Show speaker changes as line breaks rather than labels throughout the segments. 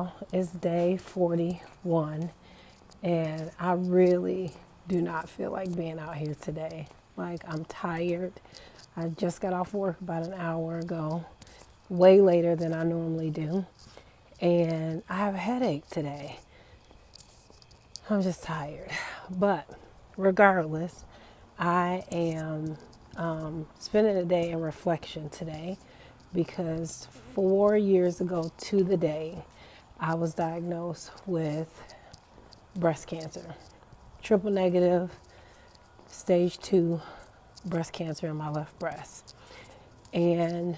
y'all. It's day 41, and I really do not feel like being out here today. Like, I'm tired. I just got off work about an hour ago, way later than I normally do, and I have a headache today. I'm just tired. But regardless, I am spending a day in reflection today because 4 years ago to the day, I was diagnosed with breast cancer, triple negative, stage 2 breast cancer in my left breast. And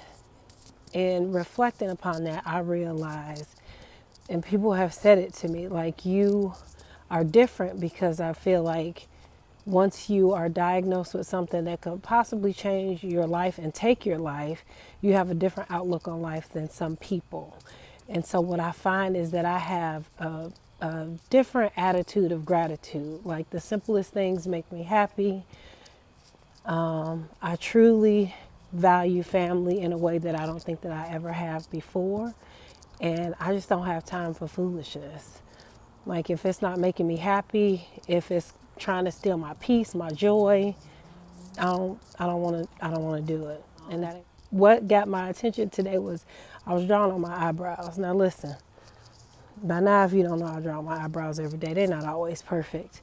in reflecting upon that, I realized, and people have said it to me, like, you are different, because I feel like once you are diagnosed with something that could possibly change your life and take your life, you have a different outlook on life than some people. And so what I find is that I have a different attitude of gratitude. Like, the simplest things make me happy. I truly value family in a way that I don't think that I ever have before. And I just don't have time for foolishness. Like, if it's not making me happy, if it's trying to steal my peace, my joy, I don't want to do it. And that what got my attention today was I was drawing on my eyebrows. Now listen, by now, if you don't know, I draw my eyebrows every day. They're not always perfect,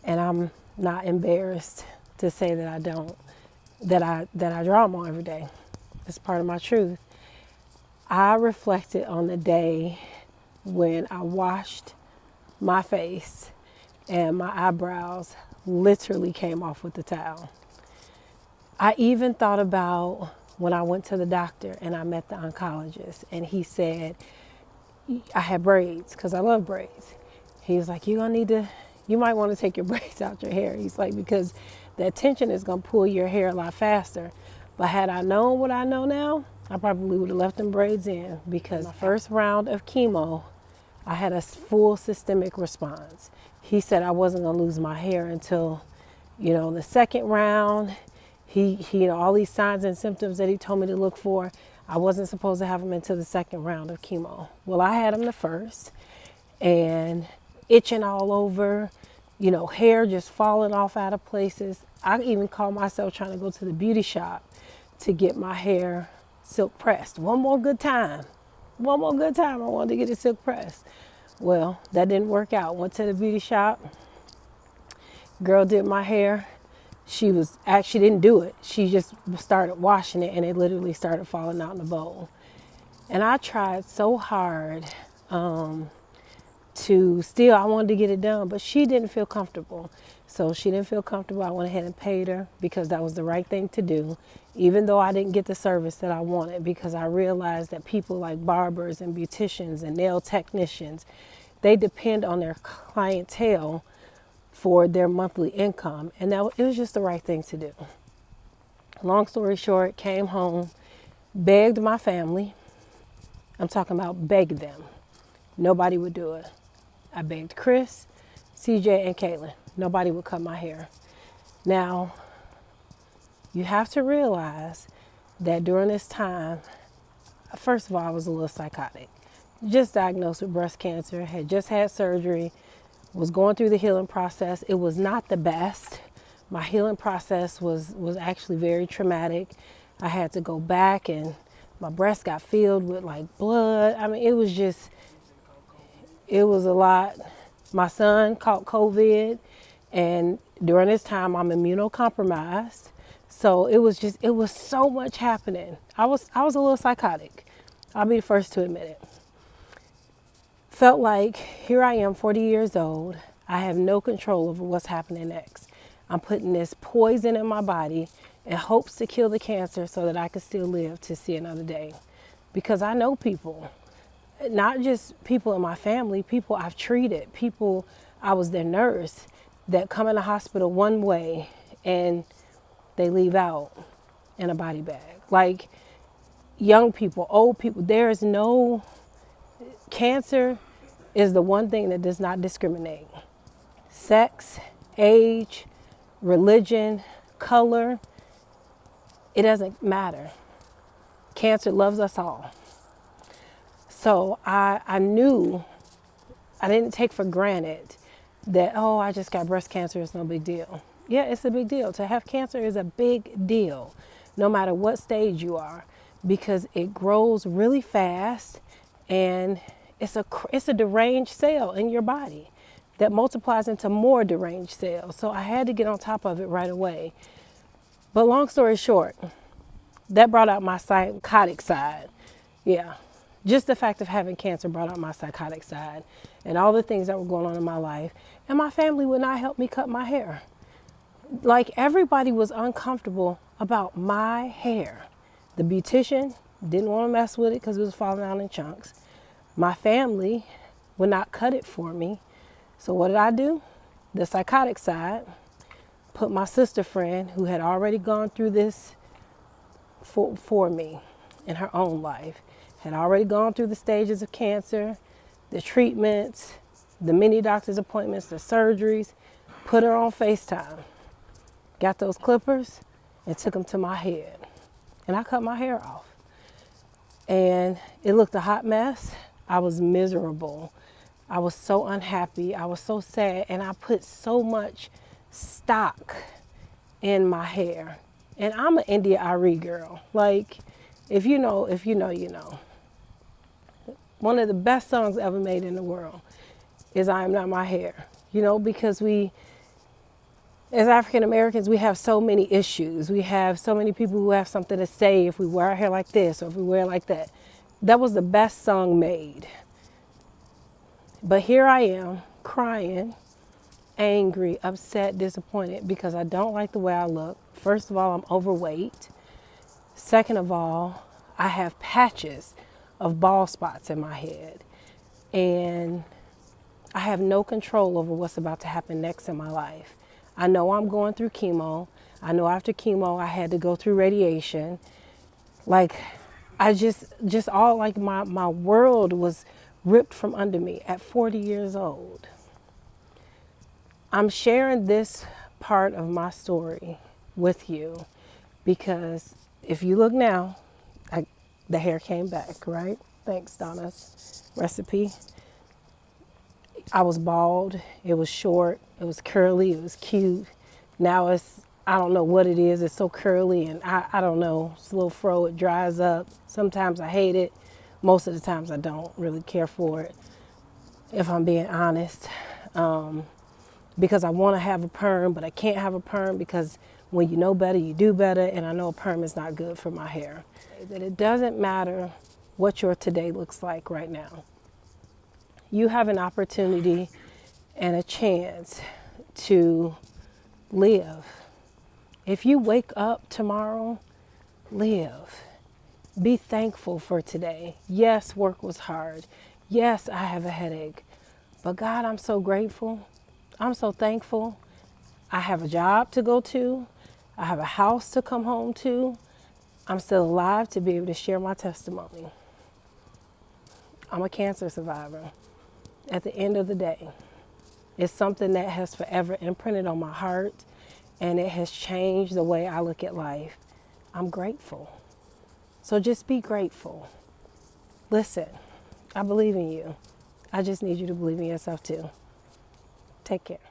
and I'm not embarrassed to say that I don't, that I draw them on every day. It's part of my truth. I reflected on the day when I washed my face and my eyebrows literally came off with the towel. I even thought about when I went to the doctor and I met the oncologist, and he said I had braids because I love braids. He was like, you might want to take your braids out your hair. He's like, because that tension is going to pull your hair a lot faster. But had I known what I know now, I probably would have left them braids in, because my first round of chemo, I had a full systemic response. He said I wasn't going to lose my hair until, the second round. He, all these signs and symptoms that he told me to look for, I wasn't supposed to have them until the second round of chemo. Well, I had them the first, and itching all over, hair just falling off out of places. I even caught myself trying to go to the beauty shop to get my hair silk pressed. One more good time, I wanted to get it silk pressed. Well, that didn't work out. Went to the beauty shop. Girl did my hair. She didn't do it. She just started washing it, and it literally started falling out in the bowl. And I tried so hard I wanted to get it done, but she didn't feel comfortable. So she didn't feel comfortable. I went ahead and paid her because that was the right thing to do, even though I didn't get the service that I wanted, because I realized that people like barbers and beauticians and nail technicians, they depend on their clientele for their monthly income. And it was just the right thing to do. Long story short, came home, begged my family. I'm talking about begged them. Nobody would do it. I begged Chris, CJ, and Caitlin. Nobody would cut my hair. Now, you have to realize that during this time, first of all, I was a little psychotic. Just diagnosed with breast cancer, had just had surgery, was going through the healing process. It was not the best. My healing process was actually very traumatic. I had to go back, and my breast got filled with like blood. I mean, it was a lot. My son caught COVID, and during this time I'm immunocompromised. So it was so much happening. I was a little psychotic. I'll be the first to admit it. Felt like here I am, 40 years old. I have no control over what's happening next. I'm putting this poison in my body in hopes to kill the cancer so that I can still live to see another day. Because I know people, not just people in my family, people I've treated, people I was their nurse, that come in the hospital one way and they leave out in a body bag. Like, young people, old people, cancer is the one thing that does not discriminate. Sex, age, religion, color, it doesn't matter. Cancer loves us all. So I knew, I didn't take for granted that, oh, I just got breast cancer, it's no big deal. Yeah, it's a big deal. To have cancer is a big deal, no matter what stage you are, because it grows really fast, and it's a deranged cell in your body that multiplies into more deranged cells. So I had to get on top of it right away. But long story short, that brought out my psychotic side. Yeah. Just the fact of having cancer brought out my psychotic side and all the things that were going on in my life. And my family would not help me cut my hair. Like, everybody was uncomfortable about my hair. The beautician didn't want to mess with it because it was falling out in chunks. My family would not cut it for me. So what did I do? The psychotic side, put my sister friend, who had already gone through this for me in her own life, had already gone through the stages of cancer, the treatments, the many doctor's appointments, the surgeries, put her on FaceTime, got those clippers and took them to my head. And I cut my hair off. And it looked a hot mess. I was miserable. I was so unhappy. I was so sad. And I put so much stock in my hair. And I'm an India Arie girl. Like, if you know, you know. One of the best songs ever made in the world is I Am Not My Hair. You know, because we, as African Americans, we have so many issues. We have so many people who have something to say if we wear our hair like this or if we wear it like that. That was the best song made. But here I am, crying, angry, upset, disappointed because I don't like the way I look. First of all, I'm overweight. Second of all, I have patches of bald spots in my head. And I have no control over what's about to happen next in my life. I know I'm going through chemo. I know after chemo I had to go through radiation. Like, I just all like my world was ripped from under me at 40 years old. I'm sharing this part of my story with you because if you look now, the hair came back, right? Thanks, Donna's recipe. I was bald, it was short, it was curly, it was cute. Now it's, I don't know what it is, it's so curly and I don't know, it's a little fro, it dries up. Sometimes I hate it, most of the times I don't really care for it, if I'm being honest. Because I want to have a perm, but I can't have a perm because when you know better, you do better, and I know a perm is not good for my hair. That it doesn't matter what your today looks like right now. You have an opportunity and a chance to live. If you wake up tomorrow, live. Be thankful for today. Yes, work was hard. Yes, I have a headache. But God, I'm so grateful. I'm so thankful. I have a job to go to. I have a house to come home to. I'm still alive to be able to share my testimony. I'm a cancer survivor. At the end of the day, it's something that has forever imprinted on my heart, and it has changed the way I look at life. I'm grateful. So just be grateful. Listen, I believe in you. I just need you to believe in yourself too. Take care.